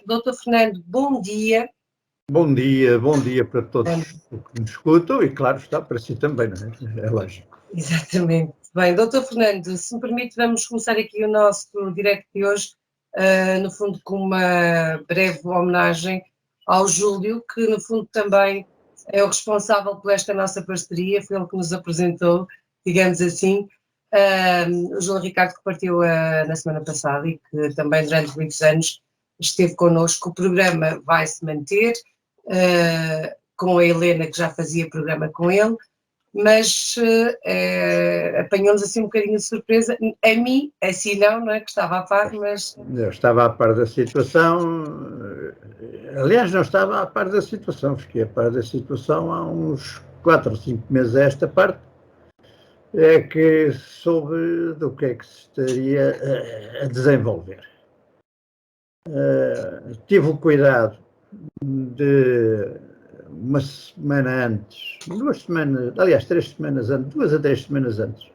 Doutor Fernando, bom dia. Bom dia para todos que nos escutam e, claro, está para si também, não é? É lógico. Exatamente. Bem, doutor Fernando, se me permite, vamos começar aqui o nosso direto de hoje, no fundo com uma breve homenagem ao Júlio, que no fundo também é o responsável por esta nossa parceria, foi ele que nos apresentou, digamos assim, o João Ricardo, que partiu na semana passada e que também durante muitos anos esteve connosco. O programa vai se manter, com a Helena, que já fazia programa com ele, mas apanhou-nos assim um bocadinho de surpresa, a mim, assim não é, que estava a par, mas... Eu estava a par da situação, aliás, não estava a par da situação, fiquei a par da situação há uns 4 ou 5 meses a esta parte, é que soube do que é que se estaria a desenvolver. Tive o cuidado de uma semana antes, 2 semanas, aliás, 3 semanas antes, 2 a 3 semanas antes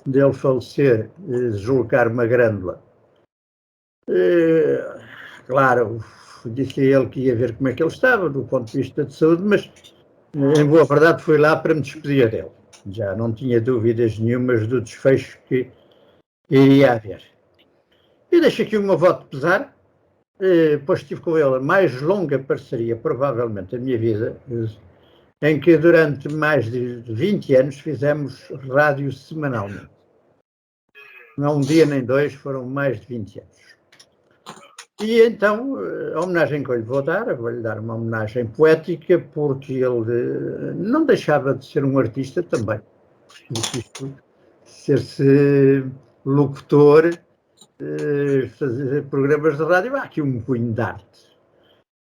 dele falecer, deslocar uma grândula. Claro, disse a ele que ia ver como é que ele estava, do ponto de vista de saúde, mas, em boa verdade, fui lá para me despedir dele. Já não tinha dúvidas nenhumas do desfecho que iria haver. E deixo aqui o meu voto de pesar, pois tive com ele a mais longa parceria, provavelmente, da minha vida, em que durante mais de 20 anos fizemos rádio semanalmente. Não um dia nem dois, foram mais de 20 anos. E então, a homenagem que eu lhe vou-lhe dar uma homenagem poética, porque ele não deixava de ser um artista também. Ser-se locutor, fazer programas de rádio, há aqui um punho de arte.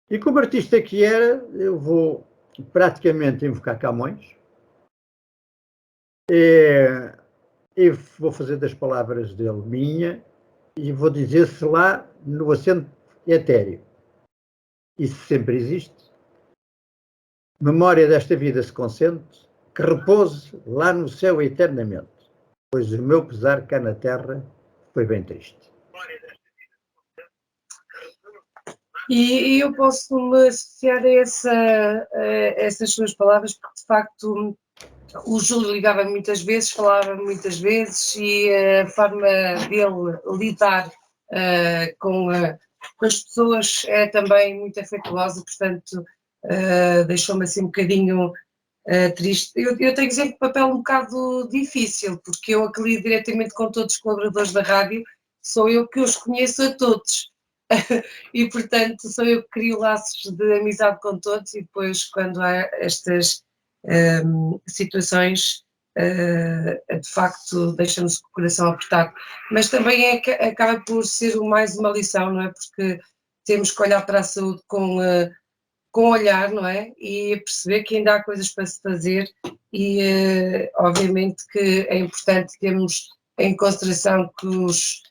E como artista que era, eu vou praticamente invocar Camões, e vou fazer das palavras dele minha, e vou dizer-se lá no acento etéreo. Isso sempre existe. Memória desta vida se consente, que repouse lá no céu eternamente, pois o meu pesar cá na terra foi bem triste. E eu posso me associar a essas suas palavras, porque de facto o Júlio ligava muitas vezes, falava muitas vezes, e a forma dele lidar com as pessoas é também muito afetuosa, portanto deixou-me assim um bocadinho triste. Eu tenho que dizer que o papel é um bocado difícil, porque eu que lido diretamente com todos os colaboradores da rádio, sou eu que os conheço a todos. E portanto sou eu que crio laços de amizade com todos, e depois quando há estas situações de facto deixa-nos com o coração apertado, mas também acaba por ser mais uma lição, não é? Porque temos que olhar para a saúde com olhar, não é? E perceber que ainda há coisas para se fazer e obviamente que é importante termos em consideração que os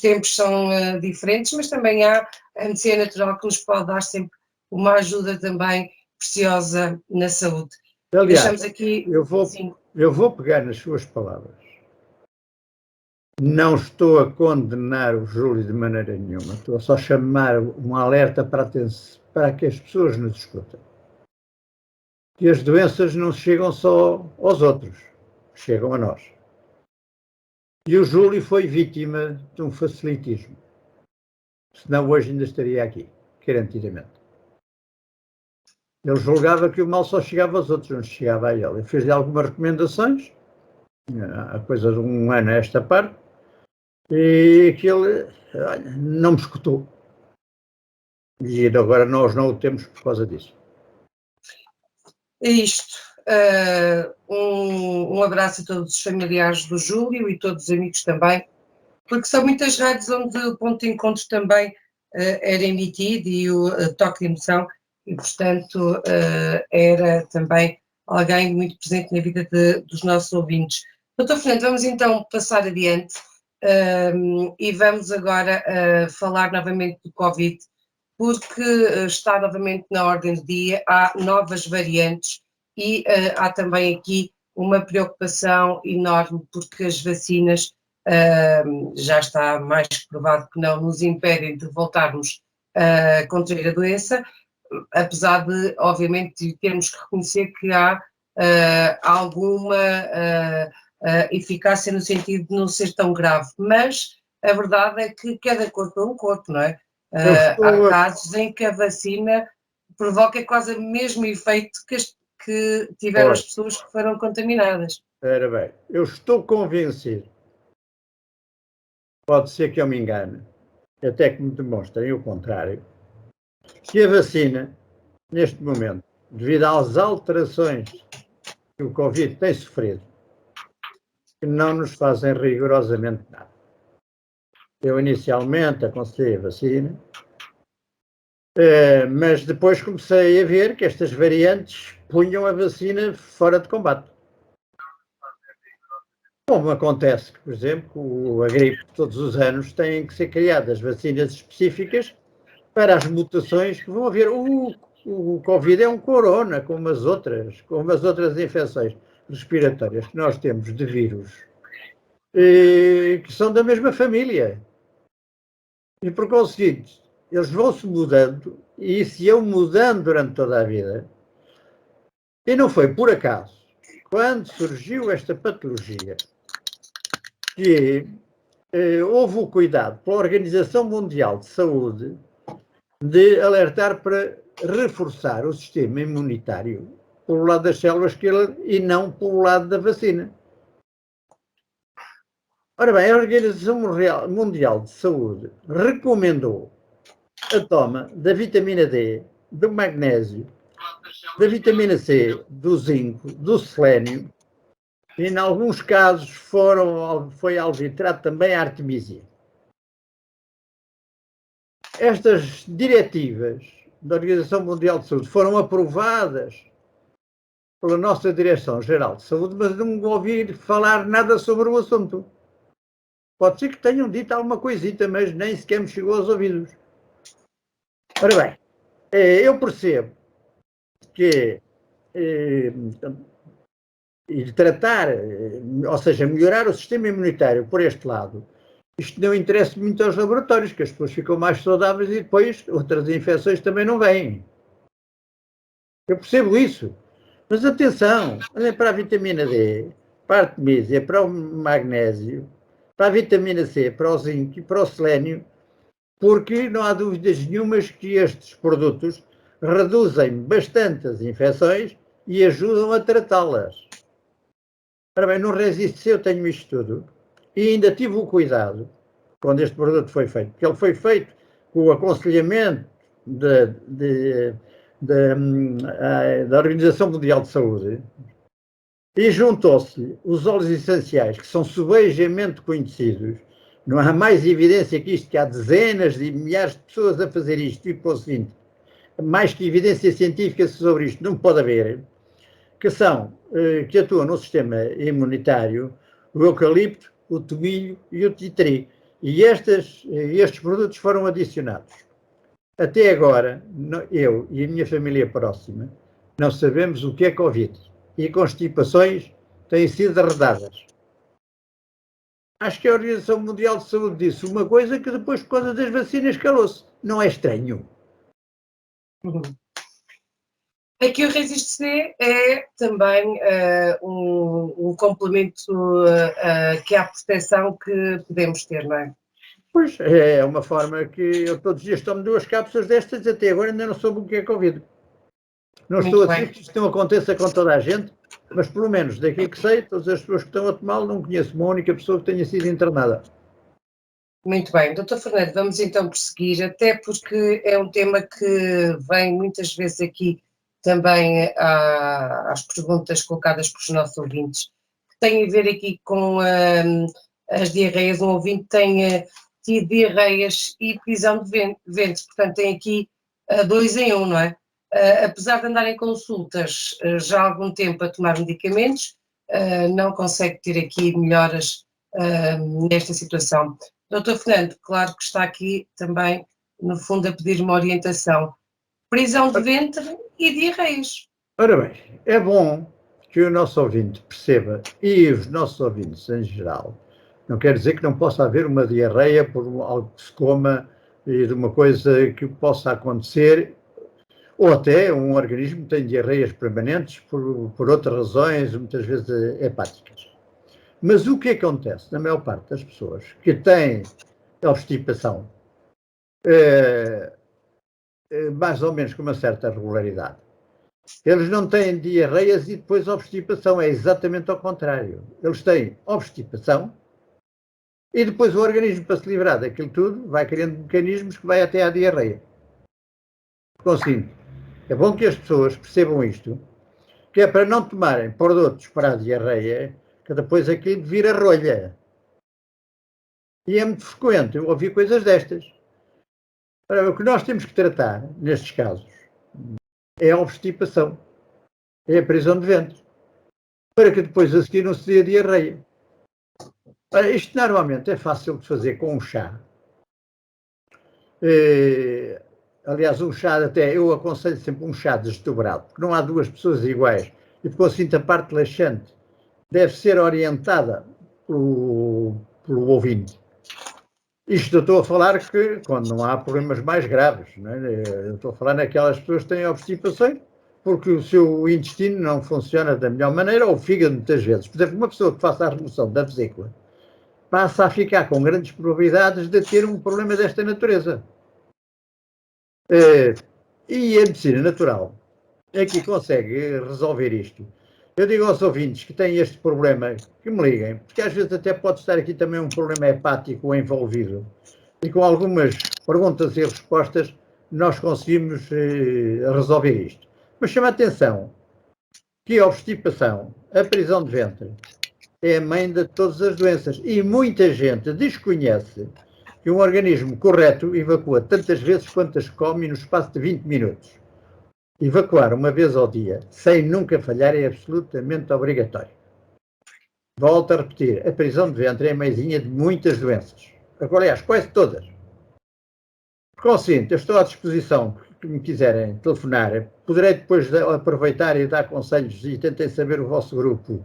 tempos são diferentes, mas também há a medicina natural que nos pode dar sempre uma ajuda também preciosa na saúde. Aliás, deixamos aqui, eu vou pegar nas suas palavras. Não estou a condenar o Júlio de maneira nenhuma, estou a só chamar um alerta para que as pessoas nos escutem. Que as doenças não chegam só aos outros, chegam a nós. E o Júlio foi vítima de um facilitismo. Senão hoje ainda estaria aqui, garantidamente. Ele julgava que o mal só chegava aos outros, não chegava a ele. Eu fiz-lhe algumas recomendações, há coisa de um ano a esta parte, e que ele não me escutou. E agora nós não o temos por causa disso. É isto. Um abraço a todos os familiares do Júlio e todos os amigos também, porque são muitas rádios onde o ponto de encontro também era emitido e o toque de emoção, e portanto era também alguém muito presente na vida dos nossos ouvintes. Doutor Fernando, vamos então passar adiante e vamos agora falar novamente do Covid, porque está novamente na ordem do dia, há novas variantes e há também aqui uma preocupação enorme, porque as vacinas já está mais que provado que não nos impedem de voltarmos contrair a doença, apesar de, obviamente, termos que reconhecer que há alguma eficácia no sentido de não ser tão grave, mas a verdade é que cada corpo é um corpo, não é? Há casos em que a vacina provoca quase o mesmo efeito que tiveram as pessoas que foram contaminadas. Espera bem, eu estou convencido, pode ser que eu me engane, até que me demonstrem o contrário, que a vacina, neste momento, devido às alterações que o Covid tem sofrido, que não nos fazem rigorosamente nada. Eu inicialmente aconselhei a vacina, mas depois comecei a ver que estas variantes punham a vacina fora de combate. Como acontece, por exemplo, a gripe todos os anos têm que ser criadas vacinas específicas para as mutações que vão haver. O Covid é um corona, como as outras infecções respiratórias que nós temos de vírus, que são da mesma família. E por conseguinte, eles vão-se mudando, e se iam mudando durante toda a vida. E não foi por acaso, quando surgiu esta patologia, que houve o cuidado pela Organização Mundial de Saúde de alertar para reforçar o sistema imunitário pelo lado das células killer e não pelo lado da vacina. Ora bem, a Organização Mundial de Saúde recomendou a toma da vitamina D, do magnésio, da vitamina C, do zinco, do selênio e, em alguns casos, foi alvitrado também a artemisia. Estas diretivas da Organização Mundial de Saúde foram aprovadas pela nossa Direção-Geral de Saúde, mas não ouvi falar nada sobre o assunto. Pode ser que tenham dito alguma coisita, mas nem sequer me chegou aos ouvidos. Ora bem, eu percebo que tratar, ou seja, melhorar o sistema imunitário por este lado, isto não interessa muito aos laboratórios, que as pessoas ficam mais saudáveis e depois outras infecções também não vêm. Eu percebo isso. Mas atenção, olhem para a vitamina D, para a artemisia, para o magnésio, para a vitamina C, para o zinco e para o selênio, porque não há dúvidas nenhumas que estes produtos reduzem bastante as infecções e ajudam a tratá-las. Ora bem, não resisto se eu tenho isto tudo e ainda tive o cuidado, quando este produto foi feito, porque ele foi feito com o aconselhamento da Organização Mundial de Saúde e juntou-se os óleos essenciais, que são subejamente conhecidos. Não há mais evidência que isto, que há dezenas de milhares de pessoas a fazer isto, e para o seguinte, mais que evidência científica sobre isto não pode haver, que atuam no sistema imunitário, o eucalipto, o tomilho e o titri. E estes produtos foram adicionados. Até agora, eu e a minha família próxima não sabemos o que é Covid. E constipações têm sido arredadas. Acho que a Organização Mundial de Saúde disse uma coisa que depois, por causa das vacinas, calou-se. Não é estranho. Aqui o Resist-C é também um complemento que há proteção que podemos ter, não é? Pois, é uma forma que eu todos os dias tomo 2 cápsulas destas, até agora ainda não soube o que é Covid. Não estou a dizer que isto não aconteça com toda a gente, mas pelo menos daquilo que sei, todas as pessoas que estão a tomá-lo, não conheço uma única pessoa que tenha sido internada. Muito bem, Dr. Fernando, vamos então prosseguir, até porque é um tema que vem muitas vezes aqui também às perguntas colocadas pelos nossos ouvintes, que tem a ver aqui com as diarreias. Um ouvinte tem tido diarreias e prisão de ventre, portanto tem aqui 2 em 1, não é? Apesar de andar em consultas já há algum tempo a tomar medicamentos, não consegue ter aqui melhoras nesta situação. Dr. Fernando, claro que está aqui também, no fundo, a pedir uma orientação. Prisão de ventre e diarreias. Ora bem, é bom que o nosso ouvinte perceba, e os nossos ouvintes em geral, não quer dizer que não possa haver uma diarreia por algo que se coma e de uma coisa que possa acontecer, ou até um organismo tem diarreias permanentes por outras razões, muitas vezes hepáticas. Mas o que acontece na maior parte das pessoas que têm obstipação, mais ou menos com uma certa regularidade, eles não têm diarreias e depois obstipação, é exatamente ao contrário. Eles têm obstipação e depois o organismo, para se livrar daquilo tudo, vai criando mecanismos que vai até à diarreia. Consigo. É bom que as pessoas percebam isto, que é para não tomarem produtos para a diarreia, que depois aquilo vira rolha. E é muito frequente eu ouvir coisas destas. Ora, o que nós temos que tratar, nestes casos, é a obstipação, é a prisão de ventre, para que depois a seguir não se dê a diarreia. Ora, isto normalmente é fácil de fazer com um chá. Aliás, um chá até, eu aconselho sempre um chá desdobrado, porque não há duas pessoas iguais. E porque assim a parte laxante deve ser orientada pelo ouvinte. Isto eu estou a falar que quando não há problemas mais graves, não é? Eu estou a falar naquelas pessoas que têm obstipações, porque o seu intestino não funciona da melhor maneira, ou o fígado muitas vezes. Por exemplo, uma pessoa que faça a remoção da vesícula passa a ficar com grandes probabilidades de ter um problema desta natureza. E a medicina natural é que consegue resolver isto. Eu digo aos ouvintes que têm este problema que me liguem, porque às vezes até pode estar aqui também um problema hepático envolvido. E com algumas perguntas e respostas nós conseguimos resolver isto. Mas chama a atenção que a obstipação, a prisão de ventre, é a mãe de todas as doenças. E muita gente desconhece que um organismo correto evacua tantas vezes quantas come no espaço de 20 minutos. Evacuar uma vez ao dia, sem nunca falhar, é absolutamente obrigatório. Volto a repetir, a prisão de ventre é a mãezinha de muitas doenças. Aliás, quase todas. Consciente, eu estou à disposição, que me quiserem telefonar, poderei depois aproveitar e dar conselhos e tentem saber o vosso grupo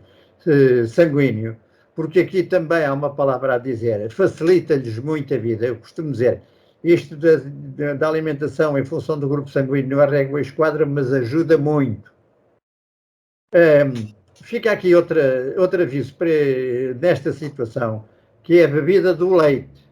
sanguíneo, porque aqui também há uma palavra a dizer, facilita-lhes muito a vida. Eu costumo dizer, isto da alimentação em função do grupo sanguíneo não é régua e esquadra, mas ajuda muito. Fica aqui outro aviso nesta situação, que é a bebida do leite.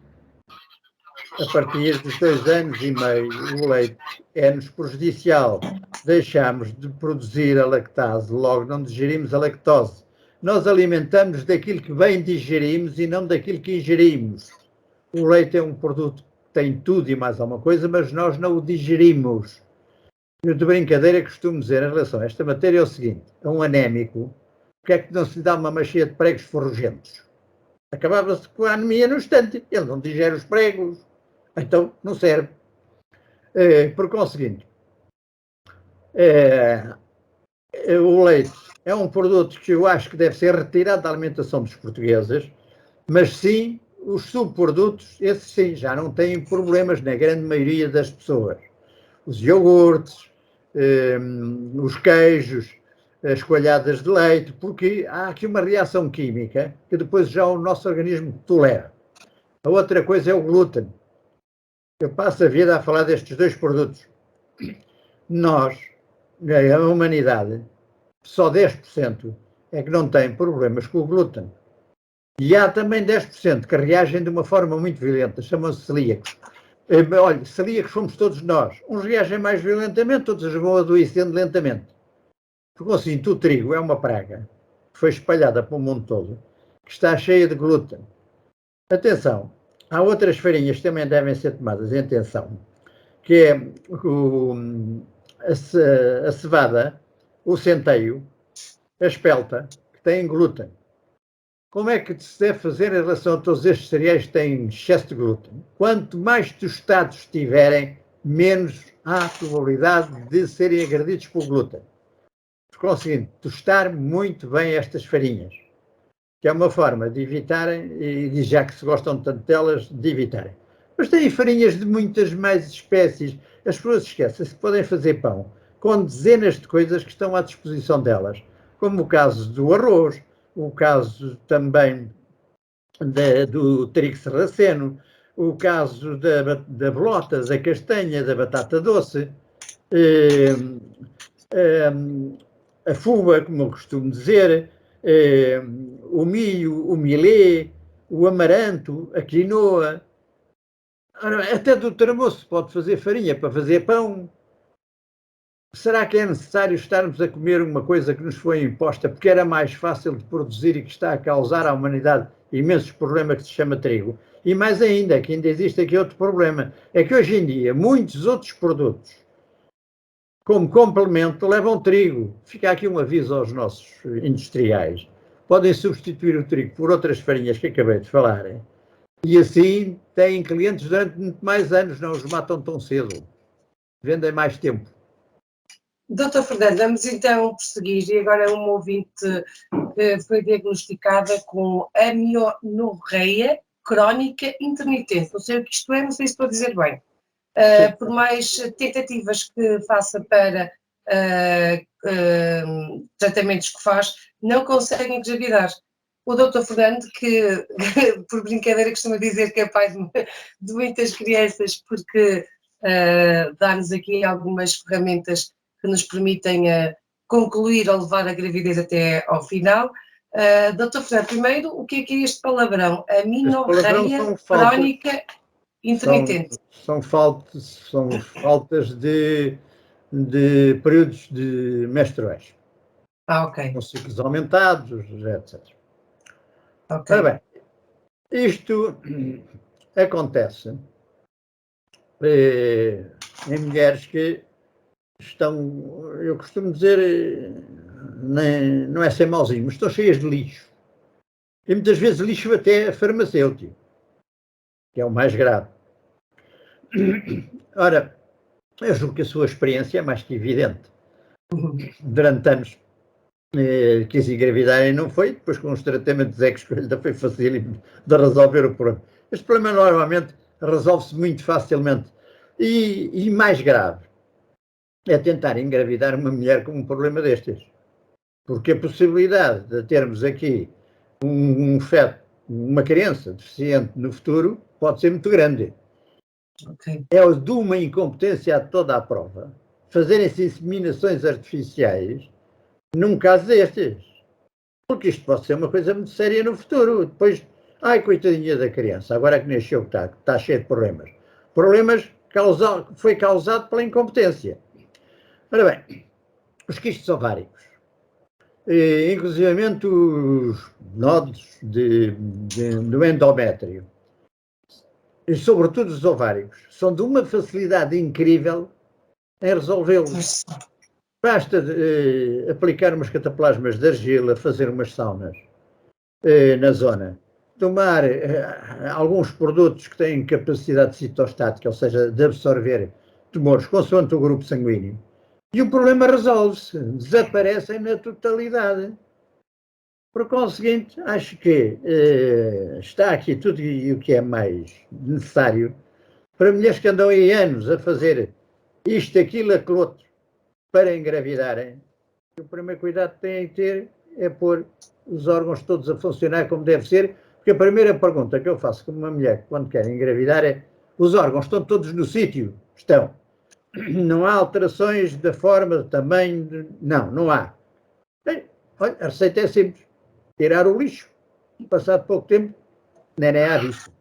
A partir dos 2 anos e meio, o leite é-nos prejudicial. Deixamos de produzir a lactase, logo não digerimos a lactose. Nós alimentamos daquilo que bem digerimos e não daquilo que ingerimos. O leite é um produto que tem tudo e mais alguma coisa, mas nós não o digerimos. Eu de brincadeira costumo dizer em relação a esta matéria é o seguinte, a um anémico, porque é que não se lhe dá uma machia de pregos ferrugentos? Acabava-se com a anemia no instante, ele não digere os pregos, então não serve. Por conseguinte, o leite é um produto que eu acho que deve ser retirado da alimentação dos portugueses, mas sim, os subprodutos, esses sim, já não têm problemas na grande maioria das pessoas. Os iogurtes, os queijos, as coalhadas de leite, porque há aqui uma reação química que depois já o nosso organismo tolera. A outra coisa é o glúten. Eu passo a vida a falar destes dois produtos. Nós, a humanidade, só 10% é que não tem problemas com o glúten. E há também 10% que reagem de uma forma muito violenta, chamam-se celíacos. Olha, celíacos fomos todos nós. Uns reagem mais violentamente, outros vão adoecendo lentamente. Porque assim, o trigo é uma praga que foi espalhada para o mundo todo, que está cheia de glúten. Atenção, há outras farinhas que também devem ser tomadas em atenção, que é a cevada, o centeio, a espelta, que têm glúten. Como é que se deve fazer em relação a todos estes cereais que têm excesso de glúten? Quanto mais tostados estiverem, menos há a probabilidade de serem agredidos por glúten. Por conseguinte, tostar muito bem estas farinhas, que é uma forma de evitarem, e já que se gostam tanto delas, de evitarem. Mas têm farinhas de muitas mais espécies. As pessoas esquecem-se que podem fazer pão com dezenas de coisas que estão à disposição delas, como o caso do arroz, o caso também do trigo sarraceno, o caso da bolota, da castanha, da batata doce, a fuba, como eu costumo dizer, o milho, o milê, o amaranto, a quinoa. Até do tramoço pode fazer farinha para fazer pão. Será que é necessário estarmos a comer uma coisa que nos foi imposta porque era mais fácil de produzir e que está a causar à humanidade imensos problemas, que se chama trigo? E mais ainda, que ainda existe aqui outro problema, é que hoje em dia muitos outros produtos, como complemento, levam trigo. Fica aqui um aviso aos nossos industriais. Podem substituir o trigo por outras farinhas que acabei de falar. E assim têm clientes durante muito mais anos, não os matam tão cedo. Vendem mais tempo. Doutor Fernando, vamos então prosseguir. E agora uma ouvinte que foi diagnosticada com amenorreia crónica intermitente. Não sei o que isto é, não sei se estou a dizer bem. Por mais tentativas que faça para tratamentos que faz, não consegue engravidar. O doutor Fernando, que por brincadeira costuma dizer que é pai de muitas crianças, porque dá-nos aqui algumas ferramentas que nos permitem concluir ou levar a gravidez até ao final. Doutor Fernando, primeiro, o que é este palavrão? Amenorreia crónica intermitente. São faltas de períodos menstruais. Ok. Com ciclos aumentados, etc. Okay. Ora bem, isto acontece em mulheres que estão, eu costumo dizer, não é ser mauzinho, mas estão cheias de lixo. E muitas vezes lixo até farmacêutico, que é o mais grave. Ora, eu julgo que a sua experiência é mais que evidente. Durante anos quis engravidar e não foi, depois com os tratamentos é que foi fácil de resolver o problema. Este problema normalmente resolve-se muito facilmente. E mais grave é tentar engravidar uma mulher com um problema destes. Porque a possibilidade de termos aqui um feto, uma criança deficiente no futuro, pode ser muito grande. Okay. É de uma incompetência a toda a prova fazerem-se inseminações artificiais num caso destes. Porque isto pode ser uma coisa muito séria no futuro. Depois, ai, coitadinha da criança, agora que nasceu, está cheio de problemas. Problemas foi causado pela incompetência. Ora bem, os quistos ováricos, inclusivamente os nódulos do endométrio, e sobretudo os ováricos, são de uma facilidade incrível em resolvê-los. Basta aplicar umas cataplasmas de argila, fazer umas saunas na zona, tomar alguns produtos que têm capacidade citostática, ou seja, de absorver tumores consoante o grupo sanguíneo, e o problema resolve-se, desaparecem na totalidade. Por conseguinte, acho que está aqui tudo o que é mais necessário para mulheres que andam aí anos a fazer isto, aquilo, aquilo outro, para engravidarem. O primeiro cuidado que têm que ter é pôr os órgãos todos a funcionar como deve ser, porque a primeira pergunta que eu faço com uma mulher quando quer engravidar é: os órgãos estão todos no sítio? Estão. Não há alterações da forma, do tamanho? Não há. Bem, olha, a receita é simples. Tirar o lixo, passado pouco tempo, nem à vista.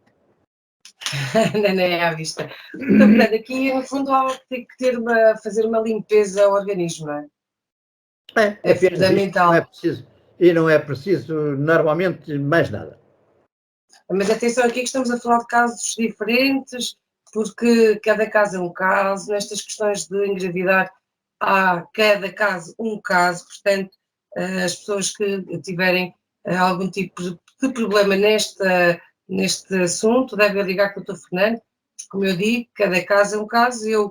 Nem à vista. Portanto, aqui, no fundo, há que fazer uma limpeza ao organismo, não é? É fundamental. Não é preciso normalmente mais nada. Mas atenção aqui que estamos a falar de casos diferentes, porque cada caso é um caso, nestas questões de engravidar há cada caso um caso, portanto, as pessoas que tiverem algum tipo de problema neste assunto devem ligar com o Dr. Fernando, como eu digo, cada caso é um caso,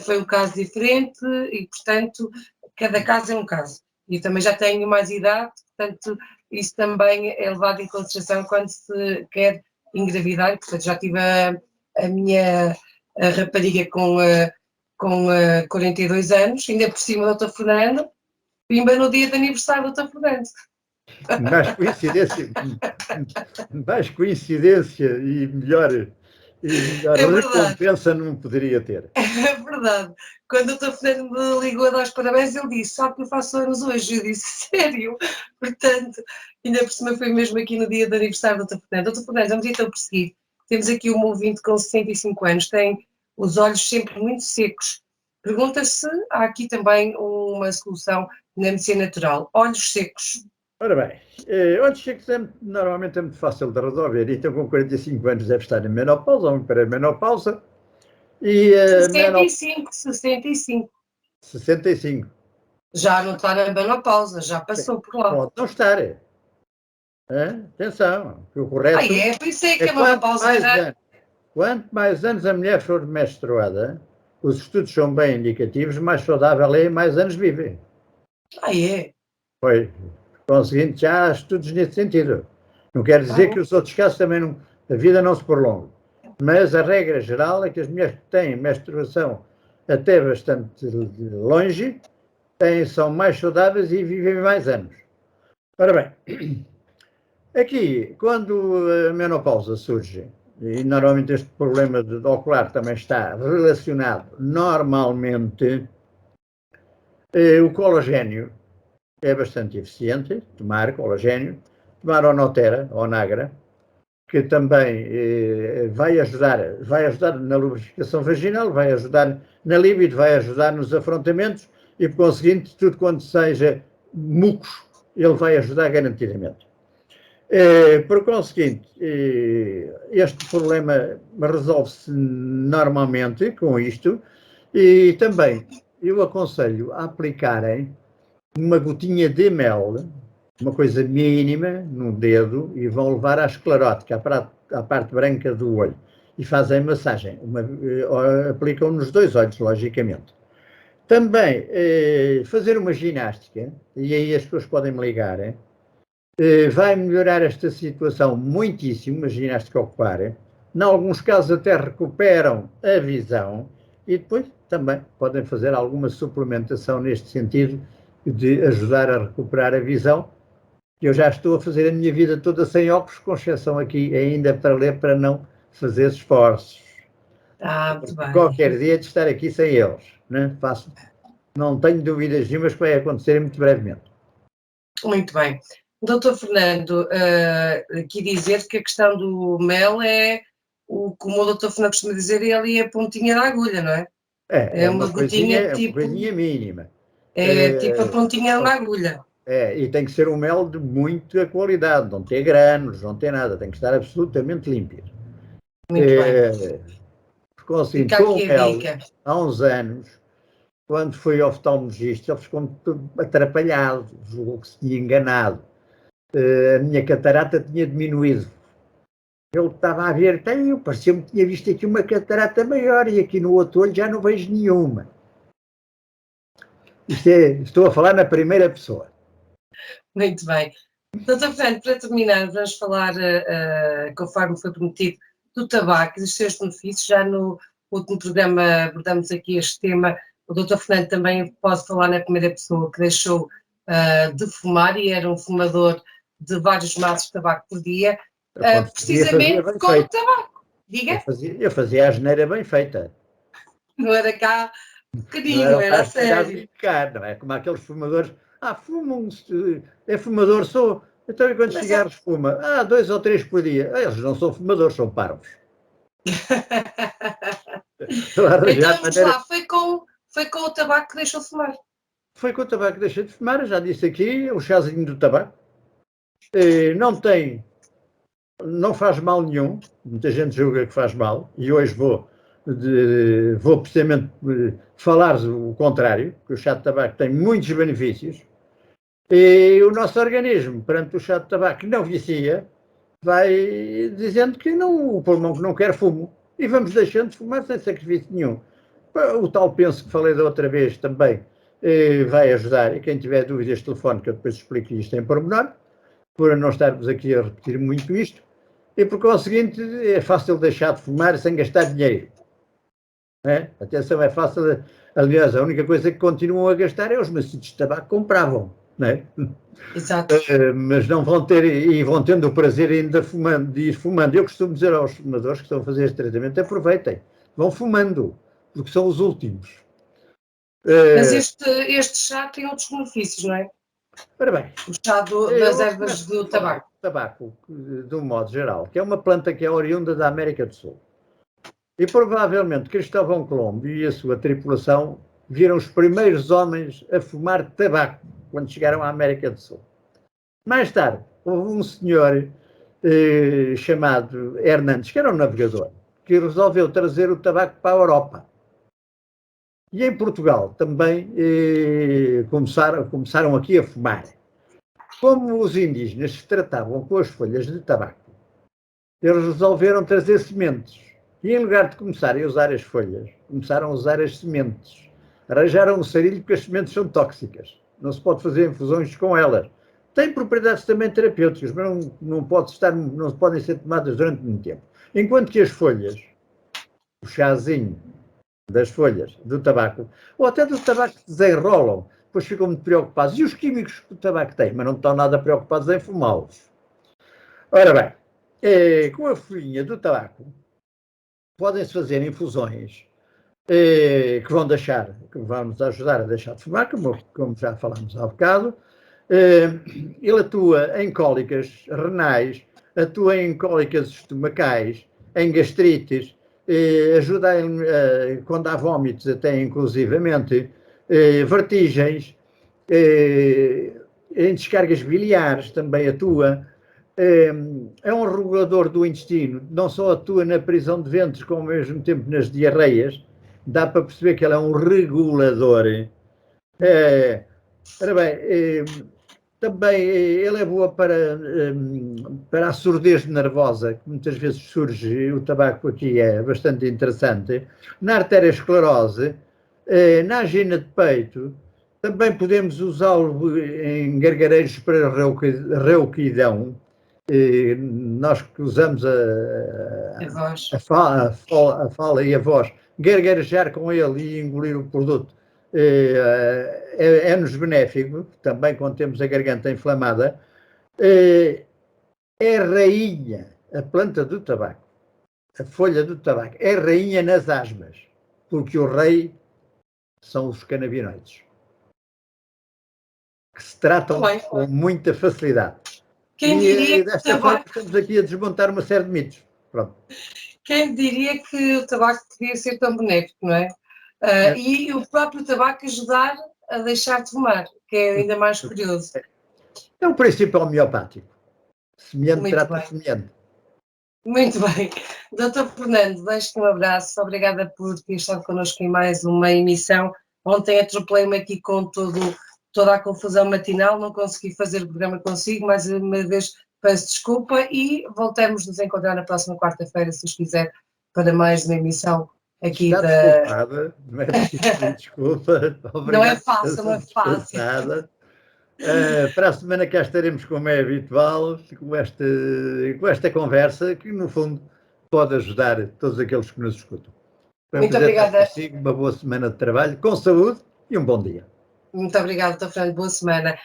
foi um caso diferente e, portanto, cada caso é um caso. E também já tenho mais idade, portanto, isso também é levado em consideração quando se quer engravidar. Portanto, já tive a minha rapariga com 42 anos, ainda por cima do Dr. Fernando, pimba no dia de aniversário do Dr. Fernando. Mais coincidência e melhor E melhor É verdade. recompensa não poderia ter. É verdade. Quando o Dr. Fernando me ligou a dar os parabéns, ele disse: sabe que eu faço anos hoje? Eu disse: sério? Portanto, ainda por cima foi mesmo aqui no dia do aniversário do Dr. Fernando. Dr. Fernando, é um dia tão perseguido. Temos aqui um ouvinte com 65 anos, tem os olhos sempre muito secos. Pergunta se há aqui também uma solução na medicina natural. Olhos secos. Ora bem, olhos secos normalmente é muito fácil de resolver. Então, com 45 anos deve estar em menopausa, ou em pré-menopausa. E 65, 65. 65. Já não está na menopausa, já passou por lá. Pode não estar. Atenção, que o correto Por isso é que a menopausa quanto mais anos a mulher for menstruada, os estudos são bem indicativos, mais saudável é e mais anos vive. É? Pois, conseguinte, já há estudos nesse sentido. Não quer dizer que os outros casos também não, a vida não se prolongue. Mas a regra geral é que as mulheres que têm menstruação até bastante longe são mais saudáveis e vivem mais anos. Ora bem, aqui, quando a menopausa surge, e normalmente este problema ocular também está relacionado normalmente, o colagênio é bastante eficiente, tomar colagênio, tomar Onotera, Onagra, que também vai ajudar na lubrificação vaginal, vai ajudar na libido, vai ajudar nos afrontamentos e, por conseguinte, tudo quanto seja mucos, ele vai ajudar garantidamente. Por conseguinte, este problema resolve-se normalmente com isto e também eu aconselho a aplicarem uma gotinha de mel, uma coisa mínima, no dedo, e vão levar à esclerótica, à parte branca do olho, e fazem massagem. Aplicam nos dois olhos, logicamente. Também fazer uma ginástica, e aí as pessoas podem me ligar, vai melhorar esta situação muitíssimo, a ginástica ocular. Em alguns casos até recuperam a visão e depois também podem fazer alguma suplementação neste sentido de ajudar a recuperar a visão. Eu já estou a fazer a minha vida toda sem óculos, com exceção aqui ainda para ler, para não fazer esforços. Muito bem. Qualquer dia de estar aqui sem eles. Né? Não tenho dúvidas nenhumas que vai acontecer muito brevemente. Muito bem. Doutor Fernando, aqui dizer que a questão do mel como o doutor Fernando costuma dizer, ele é a pontinha da agulha, não é? É uma gotinha tipo... uma coisinha mínima. Tipo a pontinha da agulha. E tem que ser um mel de muita qualidade, não ter grãos, não ter nada, tem que estar absolutamente límpido. Muito bem. Fica com o mel, há uns anos, quando fui oftalmologista, ele ficou tudo atrapalhado, julgou que se tinha enganado. A minha catarata tinha diminuído. Ele estava a ver, parecia-me que tinha visto aqui uma catarata maior e aqui no outro olho já não vejo nenhuma. Estou a falar na primeira pessoa. Muito bem. Doutor Fernando, para terminar, vamos falar, conforme foi prometido, do tabaco e dos seus benefícios. Já no último programa abordamos aqui este tema. O doutor Fernando também pode falar na primeira pessoa que deixou de fumar e era um fumador de vários maços de tabaco por dia, precisamente com o tabaco. Diga? Eu fazia a asneira bem feita. Não era cá pequenino, era a sério. Não é como aqueles fumadores. Fumam-se. É fumador, sou. Então, e quantos cigarros fuma? 2 ou 3 por dia. Eles não são fumadores, são parvos. Então, vamos lá, foi com o tabaco que deixou de fumar. Foi com o tabaco que deixei de fumar, já disse aqui, o chazinho do tabaco. Não faz mal nenhum, muita gente julga que faz mal, e hoje vou precisamente falar o contrário, que o chá de tabaco tem muitos benefícios, e o nosso organismo, perante o chá de tabaco que não vicia, vai dizendo que o pulmão que não quer fumo, e vamos deixando de fumar sem sacrifício nenhum. O tal penso que falei da outra vez também vai ajudar, e quem tiver dúvidas, telefone, que eu depois explico isto em pormenor, por não estarmos aqui a repetir muito isto, e por conseguinte é fácil deixar de fumar sem gastar dinheiro. Atenção, é fácil. Aliás, a única coisa que continuam a gastar é os maços de tabaco que compravam. não é? Exato. Mas não vão ter, e vão tendo o prazer ainda de ir fumando. Eu costumo dizer aos fumadores que estão a fazer este tratamento, aproveitem, vão fumando, porque são os últimos. Mas este chá tem outros benefícios, não é? Ora bem, O chá das ervas do tabaco. Tabaco, de um modo geral, que é uma planta que é oriunda da América do Sul. E provavelmente Cristóvão Colombo e a sua tripulação viram os primeiros homens a fumar tabaco quando chegaram à América do Sul. Mais tarde, houve um senhor chamado Hernandes, que era um navegador, que resolveu trazer o tabaco para a Europa. E em Portugal também começaram aqui a fumar. Como os indígenas se tratavam com as folhas de tabaco, eles resolveram trazer sementes. E em lugar de começarem a usar as folhas, começaram a usar as sementes. Arranjaram um sarilho porque as sementes são tóxicas. Não se pode fazer infusões com elas. Têm propriedades também terapêuticas, mas não podem ser tomadas durante muito tempo. Enquanto que as folhas, o chazinho das folhas do tabaco, ou até do tabaco que desenrolam, depois ficam muito preocupados. E os químicos que o tabaco tem, mas não estão nada preocupados em fumá-los. Ora bem, com a folhinha do tabaco, podem-se fazer infusões que vão nos ajudar a deixar de fumar, como já falámos há bocado. Ele atua em cólicas renais, atua em cólicas estomacais, em gastrites, ajuda quando há vômitos até inclusivamente, vertigens, em descargas biliares também atua. É um regulador do intestino, não só atua na prisão de ventres, como ao mesmo tempo nas diarreias. Dá para perceber que ele é um regulador. Ora bem, também ele é boa para a surdez nervosa, que muitas vezes surge, o tabaco aqui é bastante interessante, na arteriosclerose, na angina de peito, também podemos usá-lo em gargarejos para rouquidão. Nós que usamos a fala e a voz, gargarejar com ele e engolir o produto é-nos benéfico, também quando temos a garganta inflamada. É rainha, a planta do tabaco, a folha do tabaco, é rainha nas asmas, porque o rei são os canabinoides, que se tratam com muita facilidade. E desta forma estamos aqui a desmontar uma série de mitos. Pronto. Quem diria que o tabaco podia ser tão benéfico, não é? E o próprio tabaco ajudar a deixar de fumar, que é ainda mais curioso. É um princípio homeopático. Semelhante trata semelhante. Muito bem. Doutor Fernando, deixo-te um abraço. Obrigada por ter estado connosco em mais uma emissão. Ontem atropelei-me aqui com toda a confusão matinal, não consegui fazer o programa consigo, mais uma vez peço desculpa e voltamos nos encontrar na próxima quarta-feira, se os quiser, para mais uma emissão aqui está desculpada, não é preciso desculpa. Obrigado, não é fácil, não é fácil. Para a semana cá estaremos, como é habitual, com esta conversa, que no fundo pode ajudar todos aqueles que nos escutam. Muito obrigada. Uma boa semana de trabalho, com saúde e um bom dia. Muito obrigada, Dr. Fernando. Boa semana.